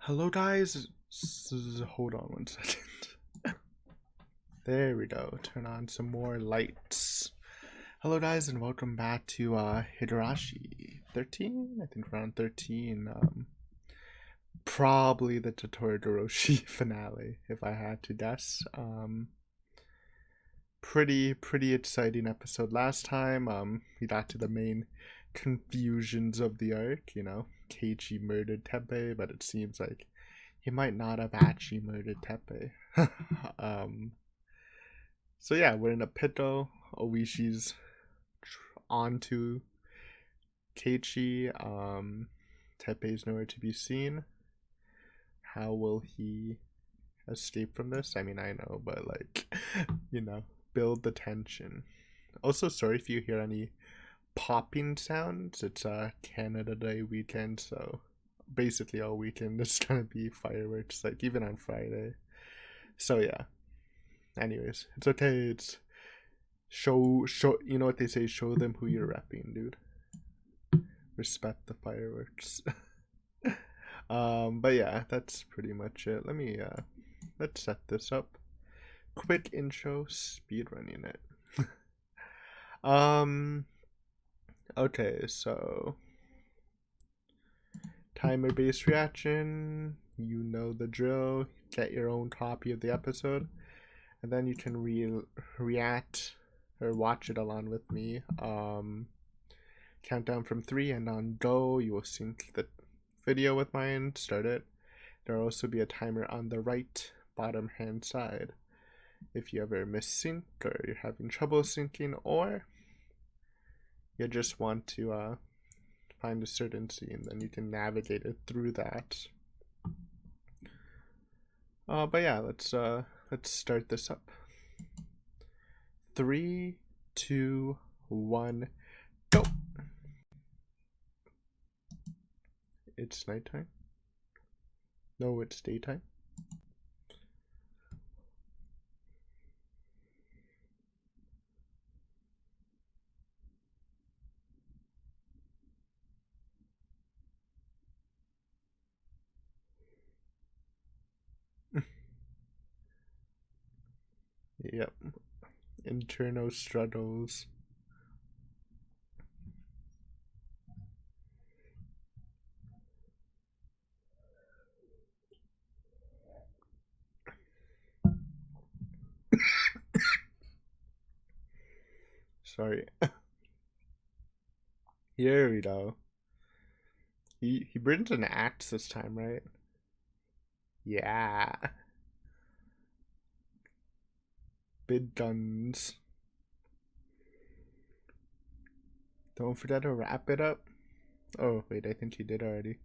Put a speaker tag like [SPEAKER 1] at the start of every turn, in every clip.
[SPEAKER 1] Hello guys, hold on one second. There we go, turn on some more lights. Hello guys and welcome back to Higurashi 13? I think around 13. Probably the Higurashi finale, if I had to guess. Pretty exciting episode last time. We got to the main confusions of the arc, Keiichi murdered Teppei, but it seems like he might not have actually murdered Teppei. So yeah, we're in a pito. Oishi's onto Keiichi. Teppei's nowhere to be seen. How will he escape from this? I mean, I know, but build the tension. Also, sorry if you hear any popping sounds. It's Canada Day weekend, so basically all weekend is gonna be fireworks, like even on Friday. So yeah. Anyways, it's okay. It's show. You know what they say? Show them who you're repping, dude. Respect the fireworks. But yeah, that's pretty much it. Let's set this up. Quick intro, speedrunning it. Okay, so timer-based reaction. You know the drill. Get your own copy of the episode, and then you can react or watch it along with me. Countdown from 3, and on go, you will sync the video with mine. Start it. There will also be a timer on the right bottom hand side. If you ever miss sync or you're having trouble syncing, or you just want to find a certain scene, then you can navigate it through that. But yeah, let's start this up. 3, 2, 1, go. It's nighttime. No, it's daytime. Yep. Internal struggles. Sorry. Here we go. He brings an axe this time, right? Yeah. Big guns. Don't forget to wrap it up. Oh, wait, I think he did already.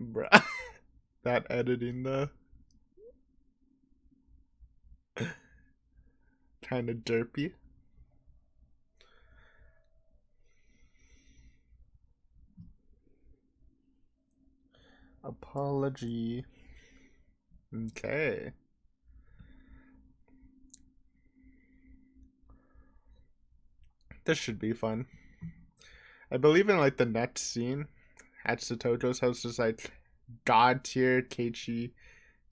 [SPEAKER 1] Bruh. That editing, though. Kind of derpy. Apology. Okay. This should be fun. I believe in the next scene at Satoto's house is god tier Keiichi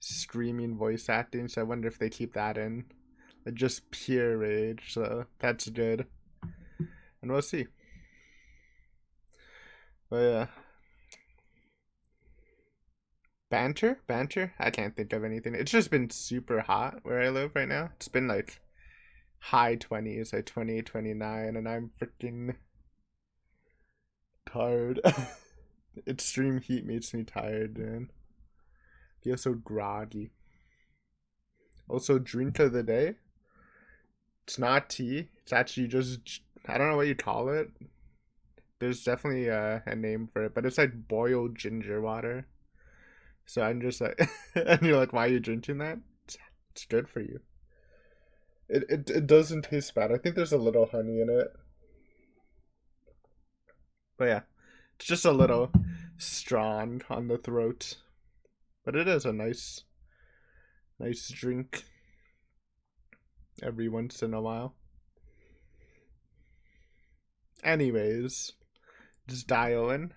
[SPEAKER 1] screaming voice acting, so I wonder if they keep that in. Just pure rage, so that's good. And we'll see. But yeah. Banter? I can't think of anything. It's just been super hot where I live right now. It's been high 20s, 28, 29, and I'm freaking tired. Extreme heat makes me tired, man. Feel so groggy. Also, drink of the day. It's not tea. It's actually just, I don't know what you call it. There's definitely a name for it, but it's boiled ginger water. So I'm just and you're like, why are you drinking that? It's good for you. It doesn't taste bad. I think there's a little honey in it. But yeah, it's just a little strong on the throat. But it is a nice drink every once in a while. Anyways, just dial in.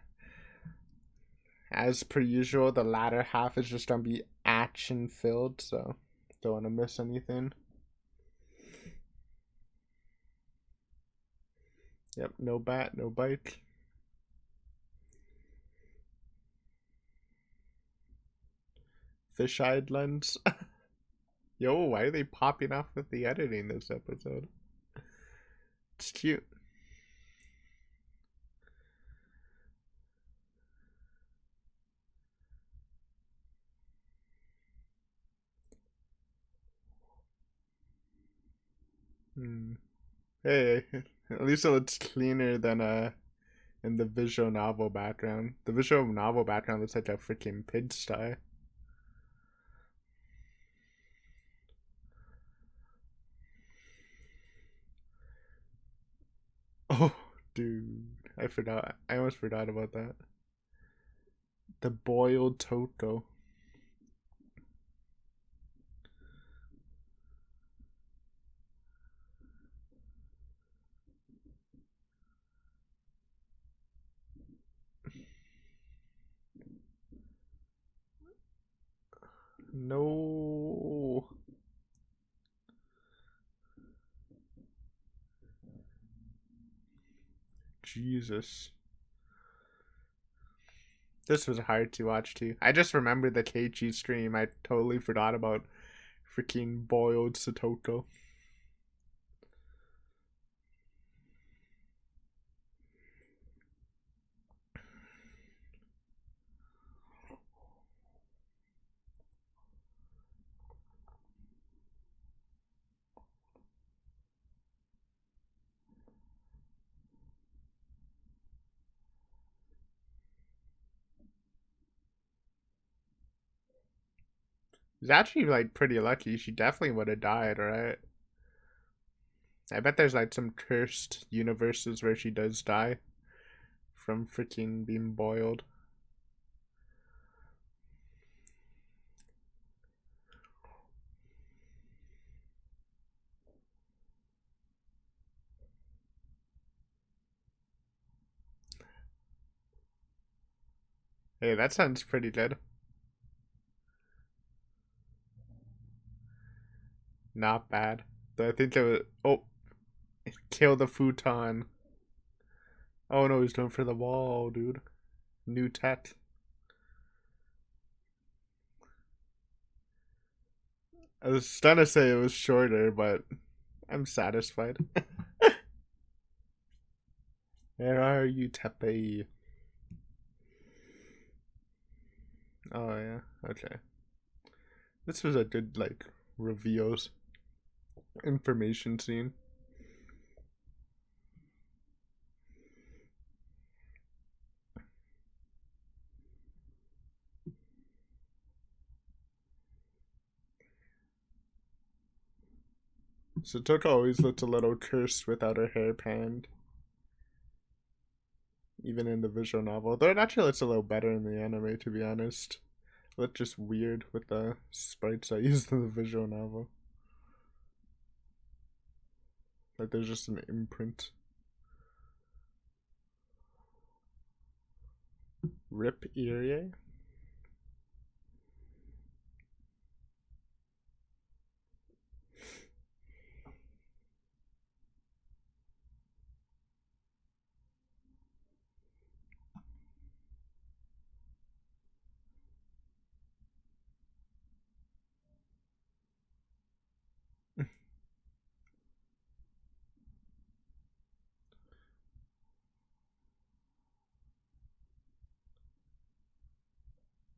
[SPEAKER 1] As per usual, the latter half is just gonna be action filled, so don't want to miss anything. Yep, no bat, no bite. Fish-eyed lens. Yo, why are they popping off with the editing this episode? It's cute. Hmm. Hey, at least it looks cleaner than in the visual novel background. The visual novel background looks like a freaking pigsty. Oh, dude, I forgot. I almost forgot about that. The boiled Toto. No. Jesus. This was hard to watch too. I just remembered the KG stream. I totally forgot about freaking boiled Satoto. He's actually like pretty lucky. She definitely would have died, right? I bet there's like some cursed universes where she does die from freaking being boiled. Hey, that sounds pretty good. Not bad. I think it was. Oh, kill the futon. Oh no, he's going for the wall, dude. New tech. I was trying to say it was shorter, but I'm satisfied. Where are you, Tepe? Oh yeah, okay. This was a good like reveals information scene. So Toko always looks a little cursed without her hair panned, even in the visual novel. Though it actually looks a little better in the anime, to be honest. It looked just weird with the sprites I used in the visual novel. Like there's just an imprint. Rip Irie?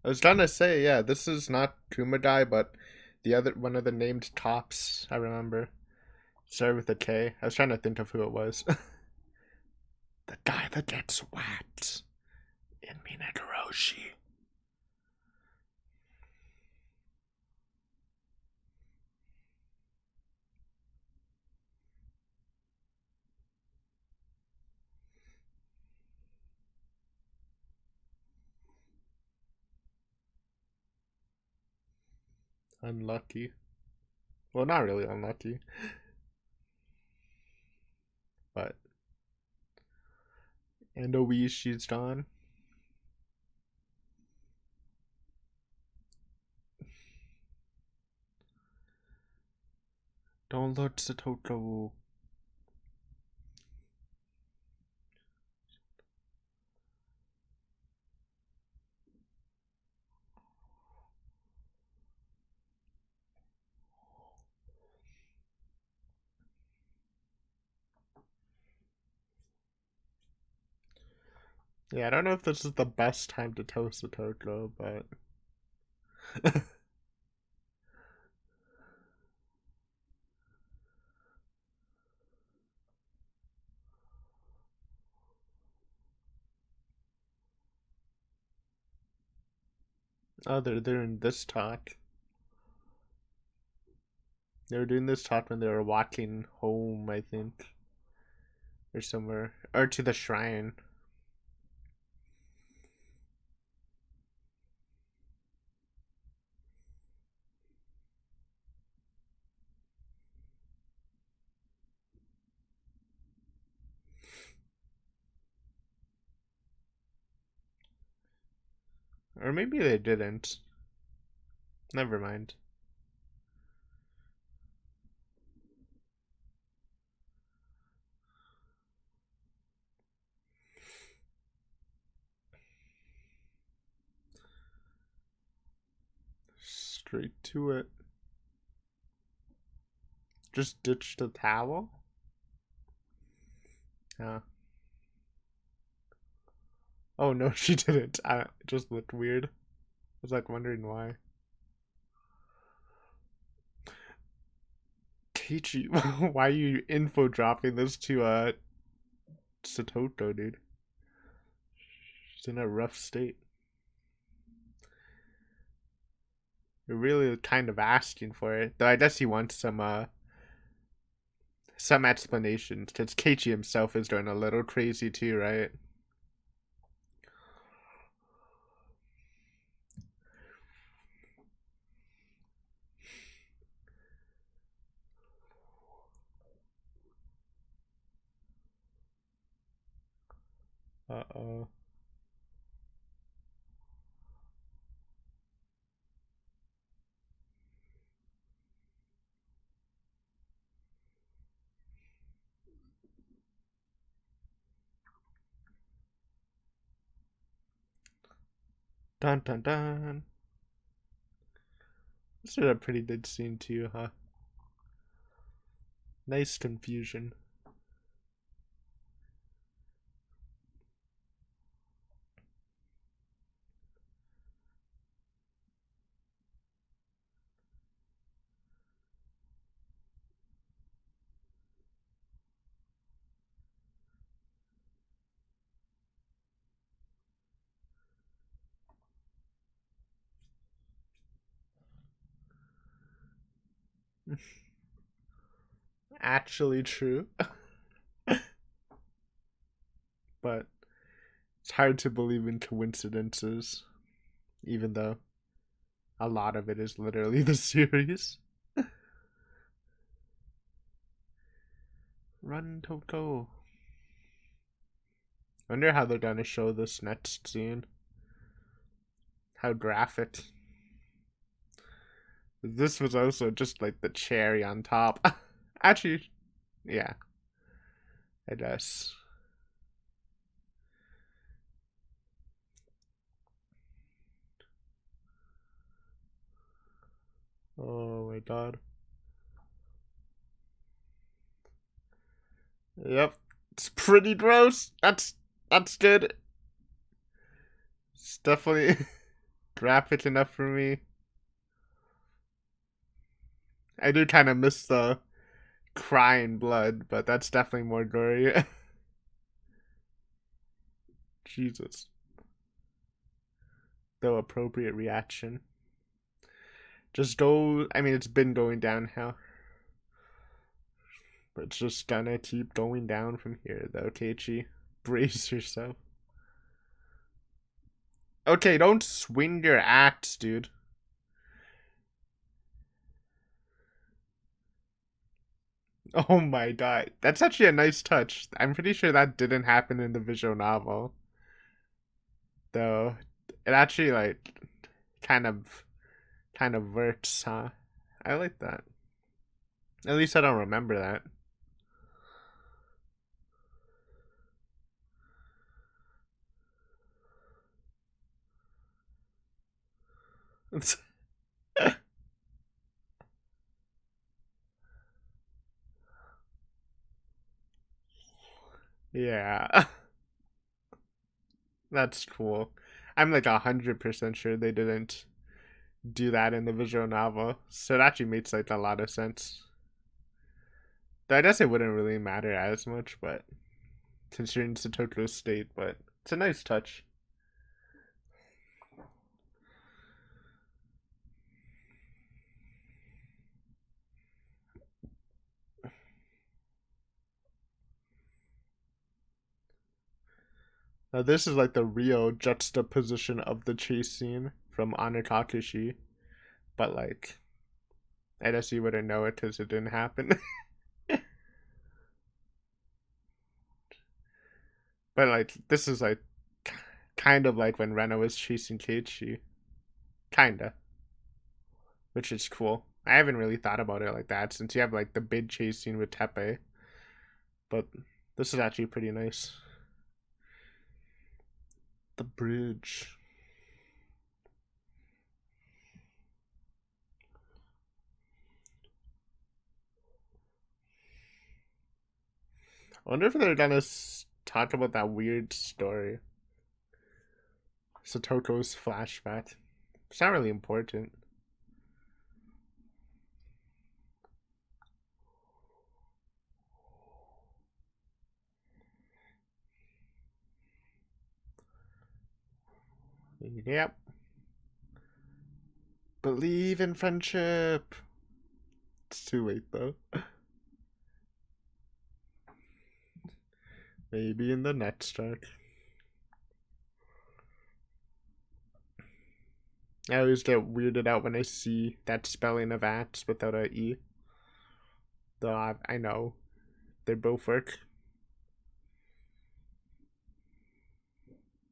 [SPEAKER 1] I was trying to say, yeah, this is not Kumadai, but the other one of the named cops I remember started with a K. I was trying to think of who it was. The guy that gets whacked in Minagiroshi. Unlucky. Well, not really unlucky, but And Oishi's gone. Don't let Satoto. Yeah, I don't know if this is the best time to toast Satoto, but oh, they're doing this talk. They were doing this talk when they were walking home, I think, or somewhere, or to the shrine. Or maybe they didn't. Never mind. Straight to it. Just ditch the towel? Yeah. Oh no, she didn't. It just looked weird. I was like wondering why. Keiichi, why are you info dropping this to Satoto, dude? She's in a rough state. You're really kind of asking for it. Though I guess he wants some explanations, because Keiichi himself is going a little crazy too, right? Uh-oh. Dun dun dun. This is a pretty good scene too, huh? Nice confusion. Actually true. But it's hard to believe in coincidences, even though a lot of it is literally the series. Run, Toto. Wonder how they're gonna show this next scene. How graphic. This was also just like the cherry on top. Actually, yeah, I guess. Oh my god. Yep, it's pretty gross. That's good. It's definitely graphic enough for me. I do kind of miss the crying blood, but that's definitely more gory. Jesus. Though appropriate reaction. Just go. I mean, it's been going downhill. But it's just gonna keep going down from here, though, Keiichi. Brace yourself. Okay, don't swing your axe, dude. Oh my god. That's actually a nice touch. I'm pretty sure that didn't happen in the visual novel. Though it actually like kind of kind of works, huh? I like that. At least I don't remember that. Yeah. That's cool. I'm like 100% sure they didn't do that in the visual novel. So it actually makes like a lot of sense. Though I guess it wouldn't really matter as much, but considering it's a Tokyo state, but it's a nice touch. Now this is like the real juxtaposition of the chase scene from Anakakushi, but like I guess you wouldn't know it because it didn't happen. But like this is like kind of like when Rena was chasing Keiichi, kinda, which is cool. I haven't really thought about it like that since you have like the big chase scene with Teppei, but this is actually pretty nice. The bridge. I wonder if they're gonna talk about that weird story. Satoko's flashback. It's not really important. Yep. Believe in friendship. It's too late though. Maybe in the next arc. I always get weirded out when I see that spelling of ats without a E. Though I know they both work.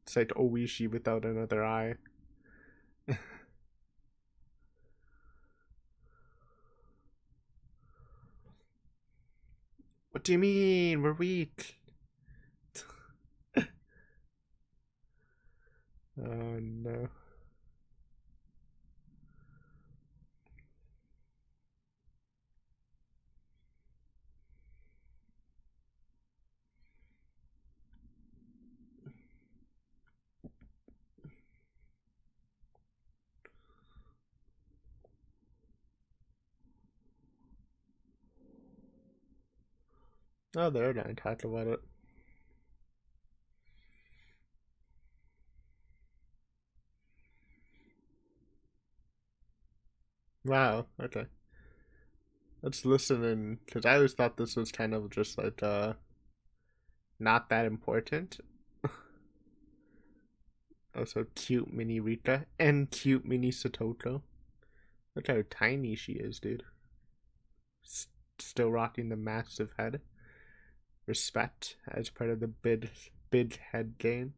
[SPEAKER 1] It's like Oishi without another I. What do you mean? We're weak. Oh no. Oh, they're not talking about it. Wow. Okay. Let's listen in, because I always thought this was kind of just like not that important. Also, cute mini Rika and cute mini Satoko. Look how tiny she is, dude. Still rocking the massive head. Respect as part of the big head gang.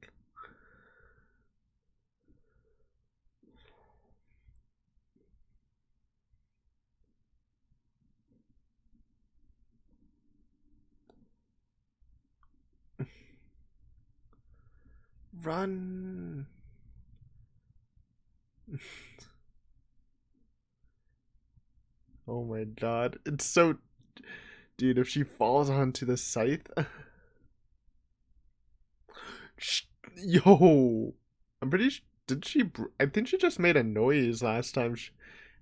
[SPEAKER 1] Run! Oh my god. It's so. Dude, if she falls onto the scythe. Yo! I'm pretty sure. Did she. I think she just made a noise last time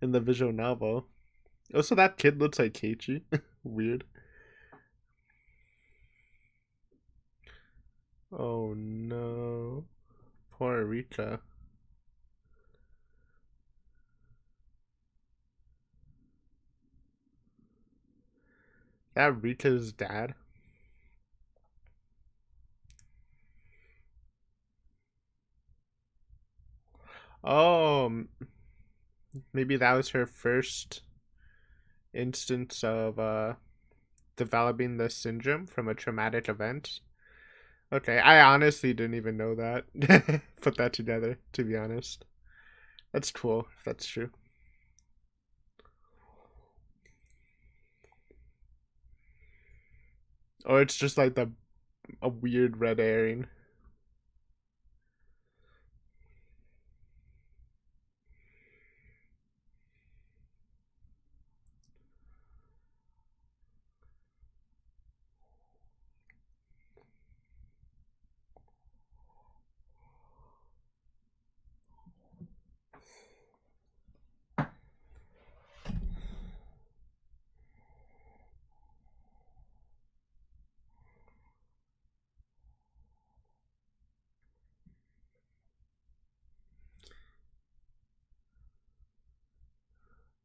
[SPEAKER 1] in the visual novel. Also, that kid looks like Keiichi. Weird. Oh no. Poor Rika. That Rika's dad. Oh, maybe that was her first instance of developing the syndrome from a traumatic event. Okay, I honestly didn't even know that. Put that together, to be honest. That's cool, if that's true. Or it's just like a weird red herring.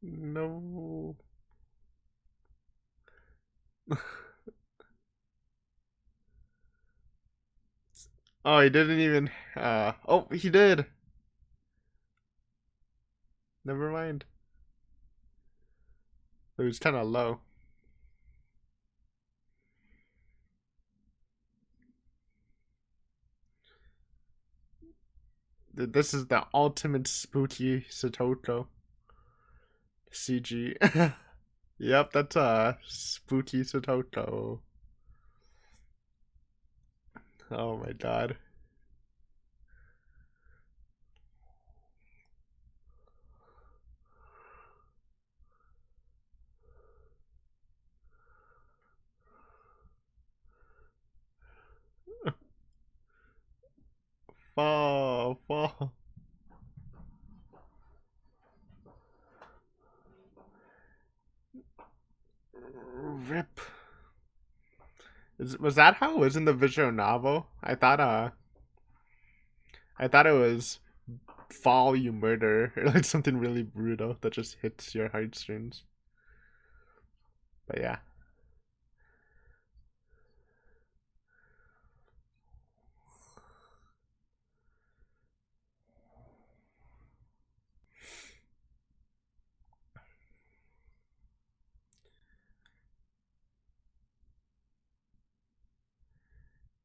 [SPEAKER 1] No. Oh, he didn't even. Oh, he did. Never mind. It was kind of low. This is the ultimate spooky Satoko CG. Yep, that's a spooky Satoko. Oh my god. Fall, fall. Rip. Was that how it was in the visual novel? I thought it was fall you murder or like something really brutal that just hits your heartstrings. But yeah.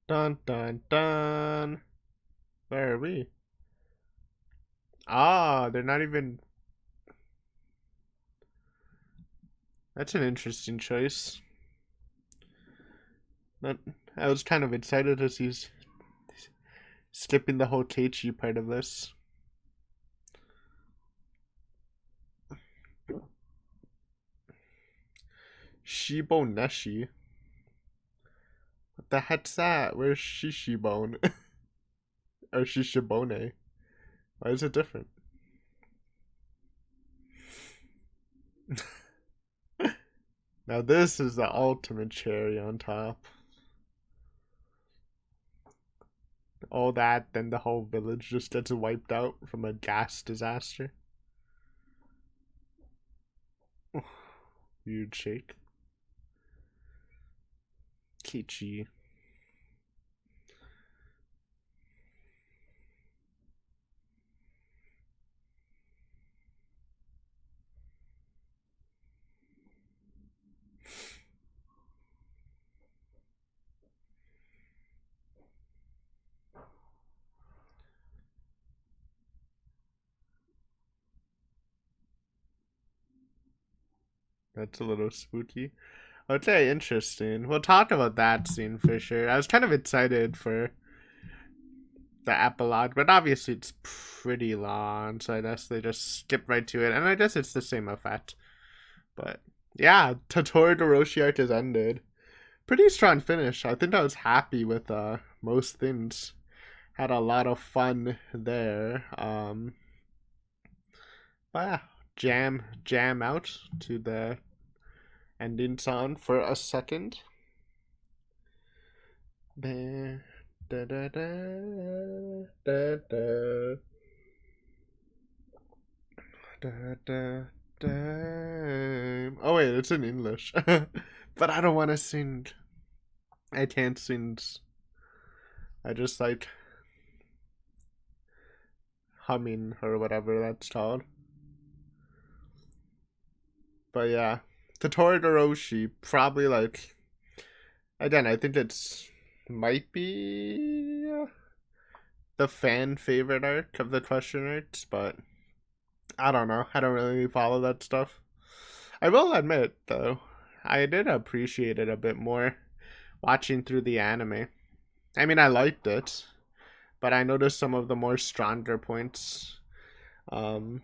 [SPEAKER 1] Dun dun dun. Where are we? Ah, they're not even. That's an interesting choice. Not, I was kind of excited as he's skipping the whole Keiichi part of this. Shibo Neshi. What the heck's that? Where's Shishibone? Or Shishibone? Why is it different? Now this is the ultimate cherry on top. All that, then the whole village just gets wiped out from a gas disaster. Weird shake. Keiichi. That's a little spooky. Okay, interesting. We'll talk about that scene for sure. I was kind of excited for the epilogue, but obviously it's pretty long, so I guess they just skip right to it, and I guess it's the same effect. But yeah, Totoro Goroshi arc has ended. Pretty strong finish. I think I was happy with most things. Had a lot of fun there. But yeah, jam out to the ending song for a second. Da, da, da, da, da, da. Da, da, da. Oh wait, it's in English. But I don't want to sing. I can't sing. I just like humming or whatever that's called. But yeah, Totoro Goroshi, probably like Again, I think it's might be the fan favorite arc of the question arcs, but I don't know. I don't really follow that stuff. I will admit, though, I did appreciate it a bit more watching through the anime. I mean, I liked it, but I noticed some of the more stronger points um,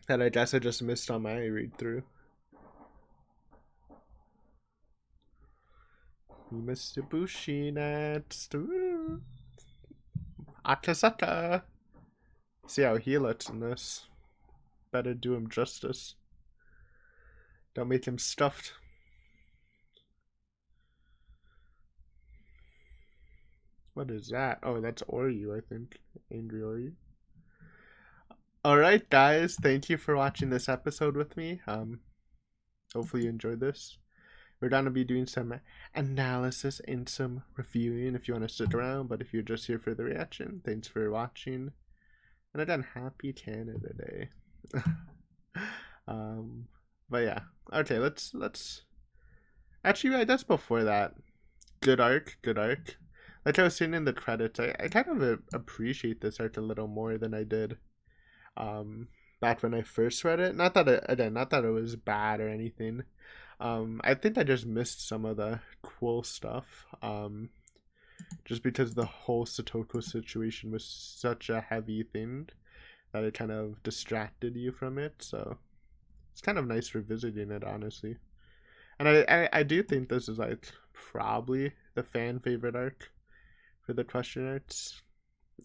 [SPEAKER 1] that I guess I just missed on my read through. Mr. Bushi next. Akasaka. See how he looks in this. Better do him justice. Don't make him stuffed. What is that? Oh, that's Oryu, I think. Angry Oryu. Alright, guys. Thank you for watching this episode with me. Hopefully you enjoyed this. We're going to be doing some analysis and some reviewing if you want to stick around. But if you're just here for the reaction, thanks for watching. And again, happy Canada Day. But yeah. Okay, let's actually, I guess before that, good arc. Like I was saying in the credits, I kind of appreciate this arc a little more than I did back when I first read it. Not that it was bad or anything. I think I just missed some of the cool stuff. Just because the whole Satoko situation was such a heavy thing that it kind of distracted you from it. So it's kind of nice revisiting it, honestly. And I do think this is like probably the fan favorite arc for the question arcs,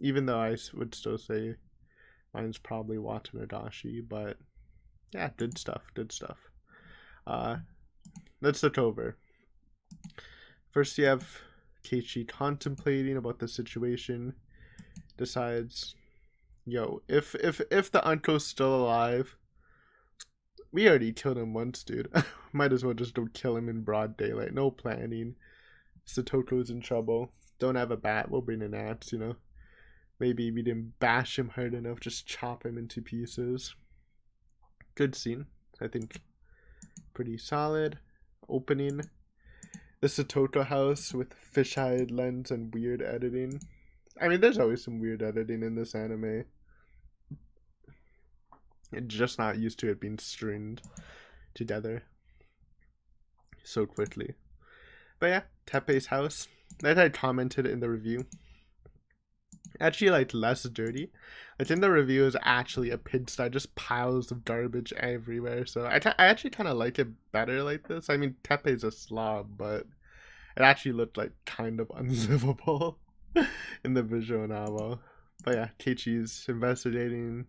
[SPEAKER 1] even though I would still say mine's probably Watanadashi. But yeah, good stuff. Let's look over. First, you have Keiichi contemplating about the situation. Decides, yo, if the uncle's still alive, we already killed him once, dude. Might as well just don't kill him in broad daylight. No planning. Satoko's in trouble. Don't have a bat. We'll bring an axe, you know. Maybe we didn't bash him hard enough. Just chop him into pieces. Good scene. I think pretty solid. Opening. The Satoko house with fisheye lens and weird editing. I mean, there's always some weird editing in this anime. I'm just not used to it being stringed together so quickly. But yeah, Teppei's house. That I commented in the review. Actually, like, less dirty. Like, in the review is actually a pigsty, just piles of garbage everywhere. So I actually kind of like it better like this. I mean, Teppei's a slob, but it actually looked like kind of unlivable in the visual novel. But yeah, Keiichi's investigating.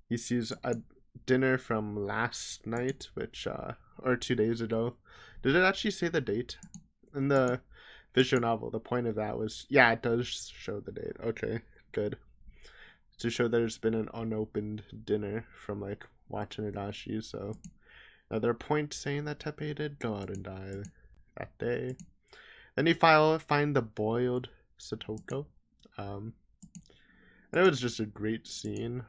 [SPEAKER 1] He sees a dinner from last night, which or 2 days ago. Did it actually say the date in the visual novel? The point of that was, yeah, it does show the date. Okay, good. To show there's been an unopened dinner from like Watanadashi. So another point saying that Teppei did go out and die that day. Then you find the boiled Satoko. And it was just a great scene.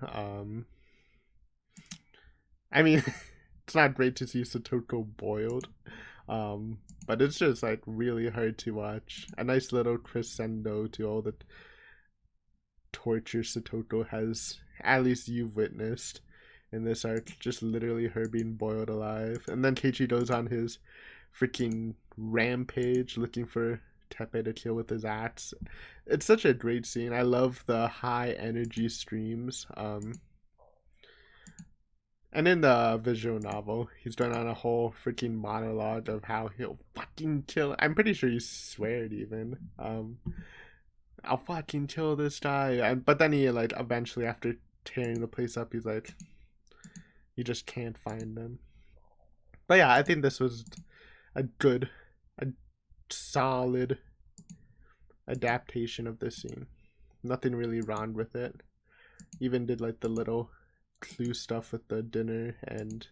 [SPEAKER 1] I mean, it's not great to see Satoko boiled, but it's just like really hard to watch. A nice little crescendo to all the torture Satoko has, at least you've witnessed in this arc. Just literally her being boiled alive. And then Keiichi goes on his freaking rampage looking for Teppei to kill with his axe. It's such a great scene. I love the high energy streams. And in the visual novel, he's going on a whole freaking monologue of how he'll fucking kill. I'm pretty sure he swear it even. I'll fucking kill this guy. But then he, like, eventually, after tearing the place up, he's like, you just can't find them. But yeah, I think this was a solid adaptation of this scene. Nothing really wrong with it. Even did, like, the little clue stuff with the dinner and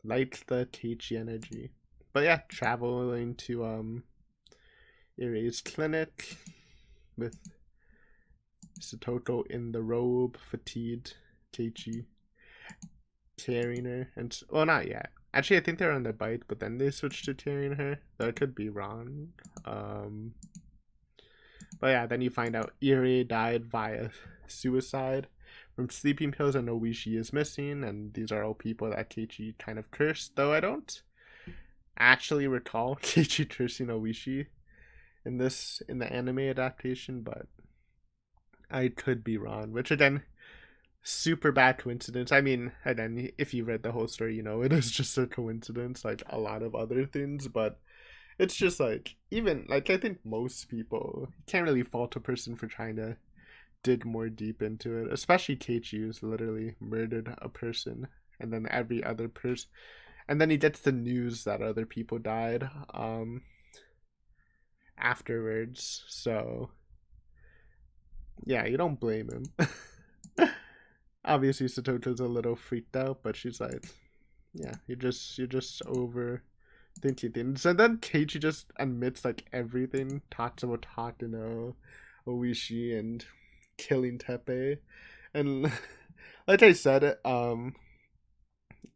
[SPEAKER 1] liked the Keiichi energy. But yeah, traveling to Irai's clinic with Satoko in the robe, fatigued, Keiichi carrying her, and well, not yet. Actually, I think they're on the bite, but then they switched to tearing her. That could be wrong. Um, but yeah, then you find out Iri died via suicide from sleeping pills, and Oishi is missing, and these are all people that Keiichi kind of cursed. Though I don't actually recall Keiichi cursing Oishi in the anime adaptation, but I could be wrong. Which again, super bad coincidence. I mean, again, if you read the whole story, you know it is just a coincidence, like a lot of other things. But it's just like, even like, I think most people, you can't really fault a person for trying to dig more deep into it, especially Keiichi, who's literally murdered a person, and then every other person, and then he gets the news that other people died afterwards. So yeah, you don't blame him. Obviously Satoto's a little freaked out, but she's like, yeah, you're just overthinking things. And then Keiichi just admits like everything, talks about Takano, Oishi, and killing Teppei. And like I said, it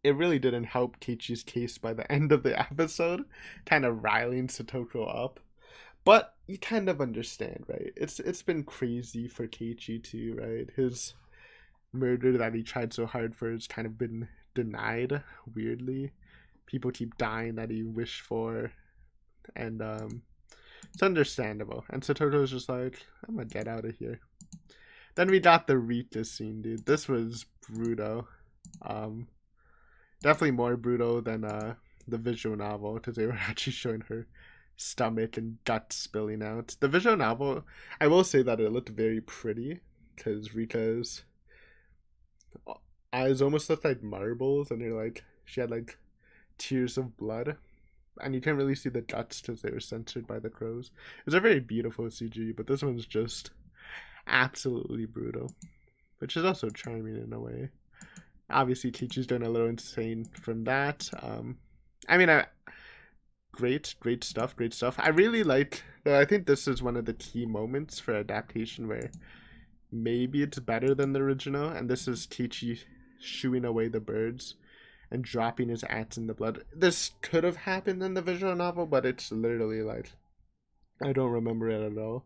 [SPEAKER 1] really didn't help Keiichi's case by the end of the episode, kind of riling Satoko up. But you kind of understand, right? It's been crazy for Keiichi too, right? His murder that he tried so hard for has kind of been denied weirdly. People keep dying that he wished for, and it's understandable. And Satoto's just like, I'm gonna get out of here. Then we got the Rita scene, dude. This was brutal. Um, Definitely more brutal than the visual novel, because they were actually showing her stomach and guts spilling out. The visual novel, I will say that it looked very pretty, because Rita's eyes almost looked like marbles, and they're like, she had like tears of blood, and you can't really see the guts because they were censored by the crows. It's a very beautiful CG, but this one's just absolutely brutal, which is also charming in a way. Obviously, Kichi's doing a little insane from that. I mean, great stuff, great stuff. I really like. I think this is one of the key moments for adaptation where maybe it's better than the original, and this is Kichi shooing away the birds and dropping his axe in the blood. This could have happened in the visual novel, but it's literally like, I don't remember it at all,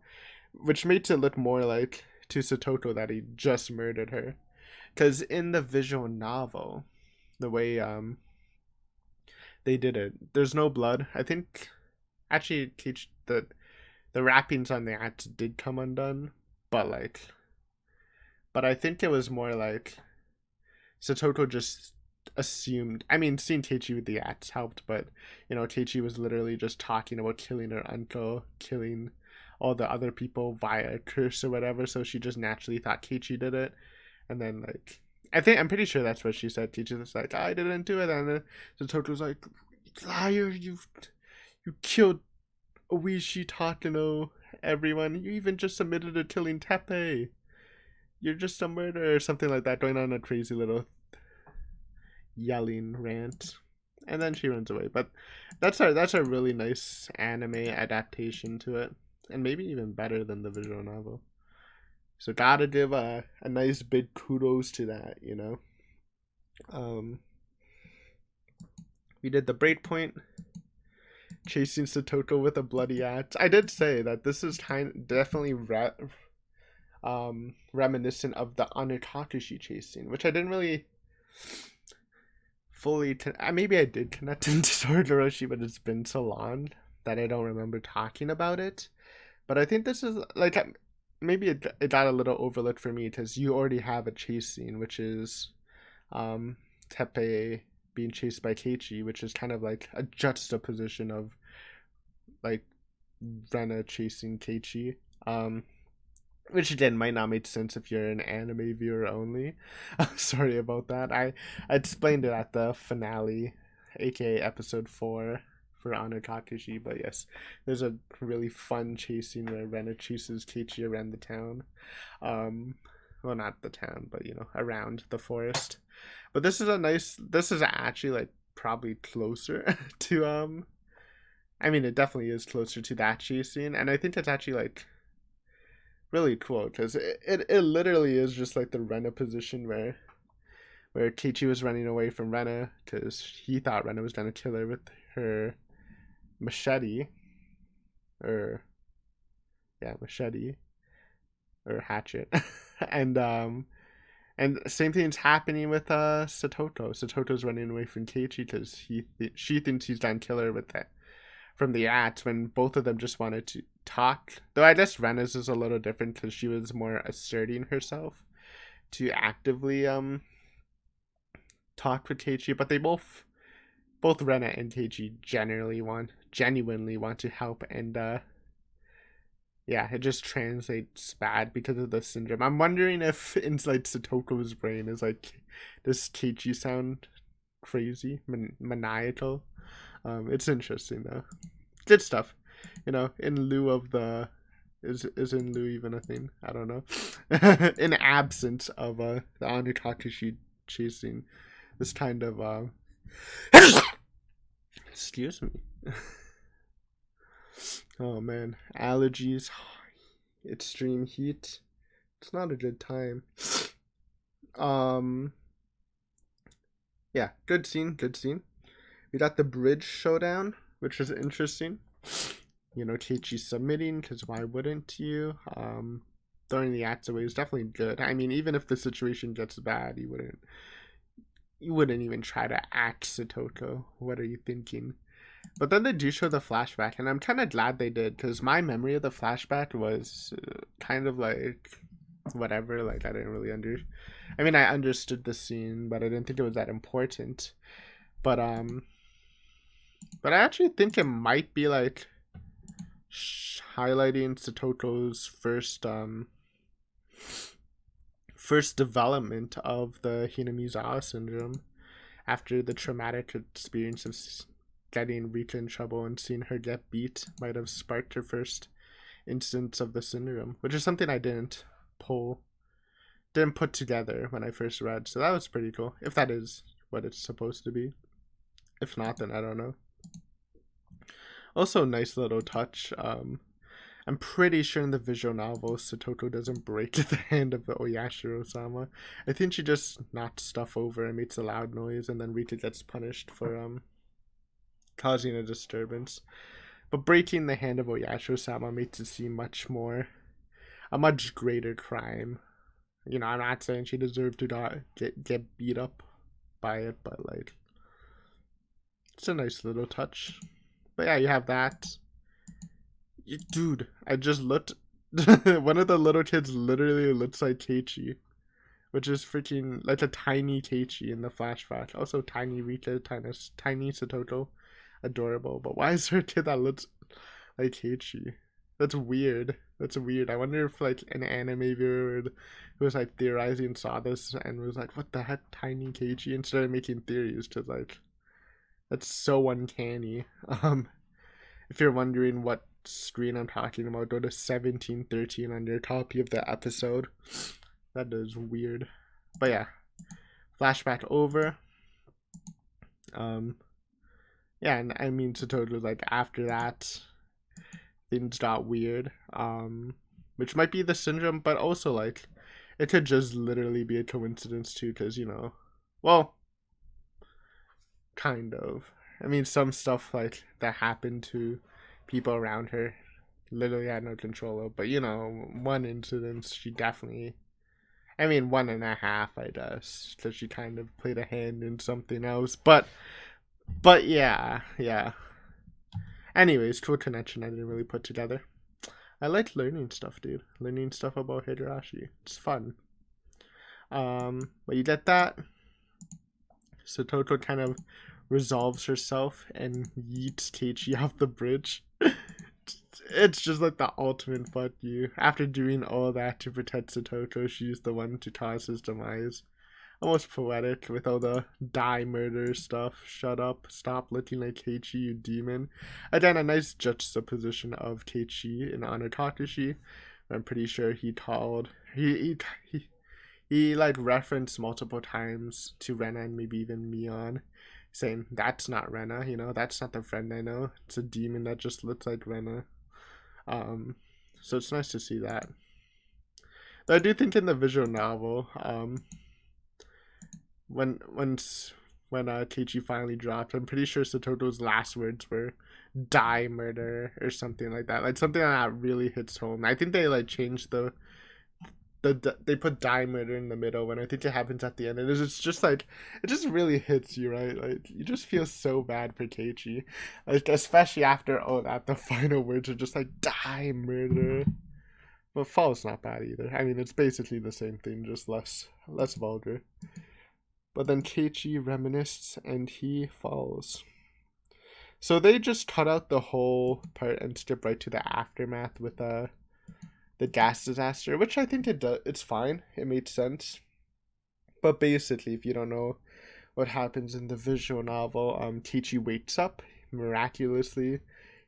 [SPEAKER 1] which makes it look more like to Satoto that he just murdered her. Because in the visual novel, the way they did it, there's no blood. I think actually teach the wrappings on the axe did come undone, but like, but I think it was more like Satoto just assumed. I mean, seeing Teichi with the axe helped, but you know, Teichi was literally just talking about killing her uncle, killing all the other people via a curse or whatever. So she just naturally thought Teichi did it, and then like, I'm pretty sure that's what she said. Teichi was like, I didn't do it, and then Satoto's like, liar, you killed Oishi, Takano, everyone. You even just admitted to killing Teppei. You're just a murderer, or something like that, going on a crazy little yelling rant, and then she runs away. But that's a really nice anime adaptation to it, and maybe even better than the visual novel. So gotta give a nice big kudos to that, you know. We did the breakpoint, chasing Satoto with a bloody axe. I did say that this is definitely reminiscent of the Anukakashi chasing, which I didn't really fully maybe I did connect into Higurashi, but it's been so long that I don't remember talking about it. But I think this is like, maybe it got a little overlooked for me because you already have a chase scene, which is Teppei being chased by Keiichi, which is kind of like a juxtaposition of like Rena chasing Keiichi. Which again might not make sense if you're an anime viewer only. Sorry about that. I explained it at the finale, aka episode 4 for Honor Kakashi, but yes, there's a really fun chase scene where Rena chases Keiichi around the town. Well, not the town, but you know, around the forest. But this is actually like probably closer to I mean, it definitely is closer to that chase scene, and I think it's actually like really cool because it literally is just like the Rena position where where Keiichi was running away from Rena because he thought Rena was gonna kill her with her machete, or machete or hatchet, and same thing's happening with Satoto. Satoto's running away from Keiichi because she thinks he's gonna kill her with that from the axe, when both of them just wanted to talk. Though I guess Rena's is a little different because she was more asserting herself to actively talk with Keiichi, but they both Rena and Keiichi genuinely want to help, and yeah, it just translates bad because of the syndrome. I'm wondering if inside Satoko's brain is like, does Keiichi sound crazy, maniacal? It's interesting though. Good stuff. In lieu of the is in lieu even a thing? I don't know. In absence of the Anutakashi chasing this kind of excuse me. Oh man, allergies, extreme heat. It's not a good time. Yeah, good scene. We got the bridge showdown, which was interesting. Keiichi submitting, because why wouldn't you? Throwing the axe away is definitely good. I mean, even if the situation gets bad, you wouldn't even try to axe Satoto. What are you thinking? But then they do show the flashback, and I'm kind of glad they did, because my memory of the flashback was kind of like whatever. Like, I didn't really I mean, I understood the scene, but I didn't think it was that important. But I actually think it might be like highlighting Satoto's first development of the Hinamizawa syndrome after the traumatic experience of getting Rika in trouble, and seeing her get beat might have sparked her first instance of the syndrome, which is something I didn't put together when I first read. So that was pretty cool, if that is what it's supposed to be. If not, then I don't know. Also, nice little touch. I'm pretty sure in the visual novel, Satoto doesn't break the hand of the Oyashiro-sama. I think she just knocks stuff over and makes a loud noise, and then Rika gets punished for causing a disturbance. But breaking the hand of Oyashiro-sama makes it seem a much greater crime. I'm not saying she deserved to get beat up by it, but like, it's a nice little touch. But yeah, you have that. Dude, I just looked. One of the little kids literally looks like Keiichi, which is freaking like a tiny Keiichi in the flashback. Also, tiny Rika, tiny Satoto, adorable. But why is there a kid that looks like Keiichi? That's weird. I wonder if like an anime viewer who was like theorizing saw this and was like, "What the heck, tiny Keiichi?" and started making theories, because like, that's so uncanny. If you're wondering what screen I'm talking about, go to 1713 on your copy of the episode. That is weird. But yeah, flashback over. Yeah, and I mean, Satoto, like, after that, things got weird. Which might be the syndrome, but also like, it could just literally be a coincidence too, because well, kind of. I mean, some stuff like that happened to people around her literally had no control of. But one incident, she definitely, I mean, one and a half, I guess, because she kind of played a hand in something else. But yeah. Anyways, cool connection I didn't really put together. I like learning stuff, dude. Learning stuff about Higurashi. It's fun. But you get that. Satoto kind of resolves herself and yeets Keiichi off the bridge. It's just like the ultimate fuck you. After doing all that to protect Satoto, she's the one to cause his demise. Almost poetic with all the die murder stuff. Shut up, stop looking like Keiichi, you demon. Again, a nice juxtaposition of Keiichi and Anutakashi. I'm pretty sure he called he like referenced multiple times to Rena and maybe even Mion, saying that's not Rena, that's not the friend I know. It's a demon that just looks like Rena. So it's nice to see that. But I do think in the visual novel, when Keiichi finally dropped, I'm pretty sure Satoto's last words were "die murder" or something like that. Like something that really hits home. I think they like changed they put "die murder" in the middle when I think it happens at the end. And it's just like it just really hits you, right? Like you just feel so bad for Keiichi, like especially after all that. The final words are just like "die murder." But fall's not bad either. I mean, it's basically the same thing, just less vulgar. But then Keiichi reminisces and he falls. So they just cut out the whole part and skip right to the aftermath with the gas disaster, which I think it's fine. It made sense. But basically, if you don't know what happens in the visual novel, Keiichi wakes up miraculously.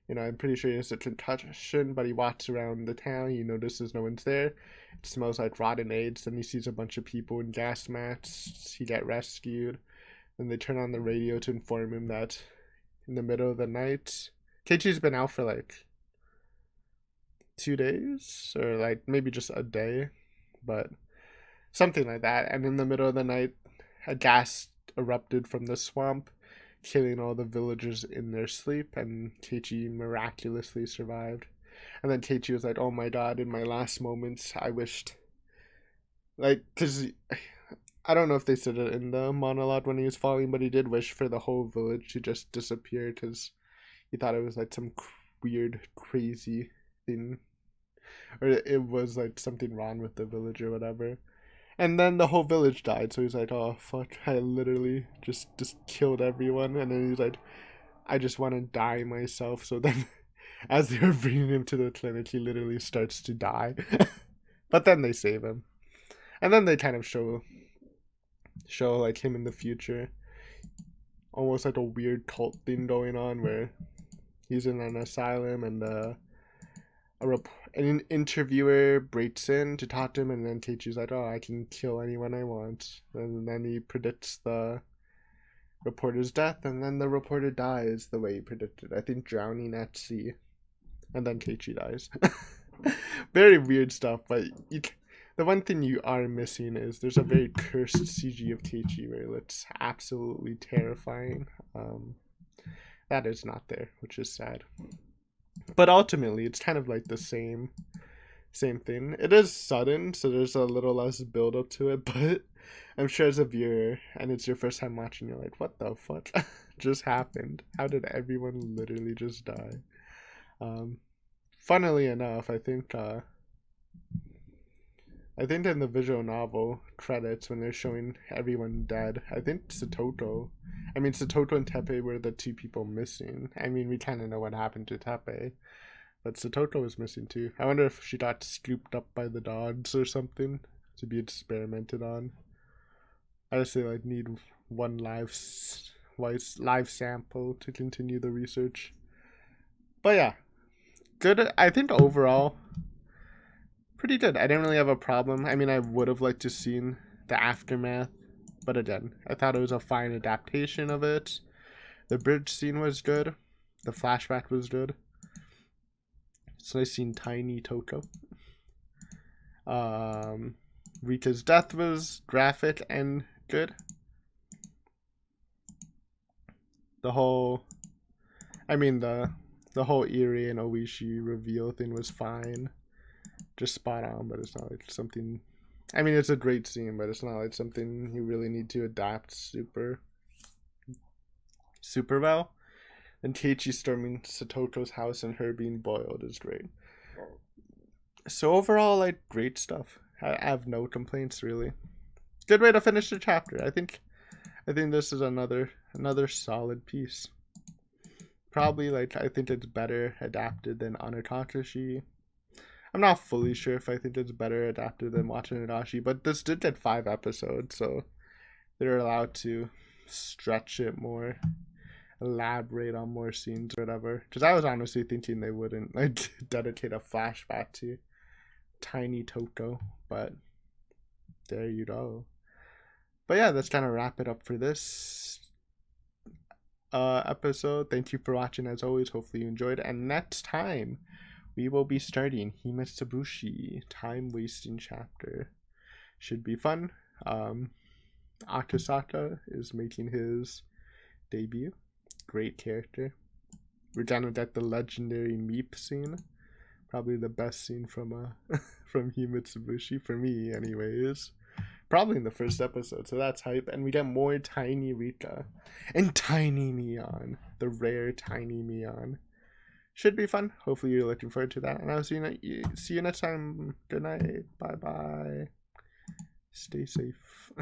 [SPEAKER 1] I'm pretty sure he has a concussion, but he walks around the town. He notices no one's there. It smells like rotten eggs. Then he sees a bunch of people in gas masks. He get rescued. Then they turn on the radio to inform him that in the middle of the night, Keiichi's been out for like 2 days or like maybe just a day, but something like that. And in the middle of the night, a gas erupted from the swamp, killing all the villagers in their sleep, and Keiichi miraculously survived. And then Keiichi was like, "Oh my god, in my last moments, I wished," like, because I don't know if they said it in the monologue when he was falling, but he did wish for the whole village to just disappear because he thought it was like some weird, crazy thing, or it was like something wrong with the village or whatever. And then the whole village died, so he's like, "Oh fuck, I literally just killed everyone." And then he's like, "I just want to die myself." So then, as they were bringing him to the clinic, he literally starts to die. But then they save him, and then they kind of show like him in the future, almost like a weird cult thing going on where he's in an asylum and an interviewer breaks in to talk to him, and then Keiichi's like, "Oh, I can kill anyone I want." And then he predicts the reporter's death, and then the reporter dies the way he predicted. I think drowning at sea, and then Keiichi dies. Very weird stuff, but the one thing you are missing is there's a very cursed CG of Keiichi where it looks absolutely terrifying. That is not there, which is sad. But ultimately, it's kind of like the same thing. It is sudden, so there's a little less build up to it, but I'm sure as a viewer and it's your first time watching, you're like, what the fuck just happened? How did everyone literally just die? Funnily enough, I think in the visual novel credits when they're showing everyone dead, I think Satoto and Teppei were the two people missing. I mean, we kind of know what happened to Teppei, but Satoto was missing too. I wonder if she got scooped up by the dogs or something to be experimented on. I just say like need one live sample to continue the research. But yeah, good. I think overall pretty good. I didn't really have a problem. I mean, I would have liked to seen the aftermath, but again, I thought it was a fine adaptation of it. The bridge scene was good. The flashback was good. It's nice seeing tiny Toto. Rita's death was graphic and good. The whole Iri and Oishi reveal thing was fine. Just spot on, but it's not like something. I mean, it's a great scene, but it's not like something you really need to adapt super well. And Keiichi storming Satoto's house and her being boiled is great. So overall, like, great stuff. I have no complaints really. Good way to finish the chapter. I think this is another solid piece. Probably like I think it's better adapted than Anatakashi. I'm not fully sure if I think it's better adapted than Higurashi, but this did get 5 episodes, so they're allowed to stretch it more, elaborate on more scenes or whatever. Because I was honestly thinking they wouldn't like dedicate a flashback to tiny Toto, but there you go. But yeah, that's kind of wrap it up for this episode. Thank you for watching as always. Hopefully you enjoyed, and next time we will be starting Himatsubushi, time wasting chapter. Should be fun. Akasaka is making his debut. Great character. We're gonna get the legendary Meep scene. Probably the best scene from from Himitsubushi for me, anyways. Probably in the first episode, so that's hype. And we get more Tiny Rika and Tiny Neon, the rare Tiny Neon. Should be fun. Hopefully you're looking forward to that. And I'll see you next time. Good night. Bye bye. Stay safe.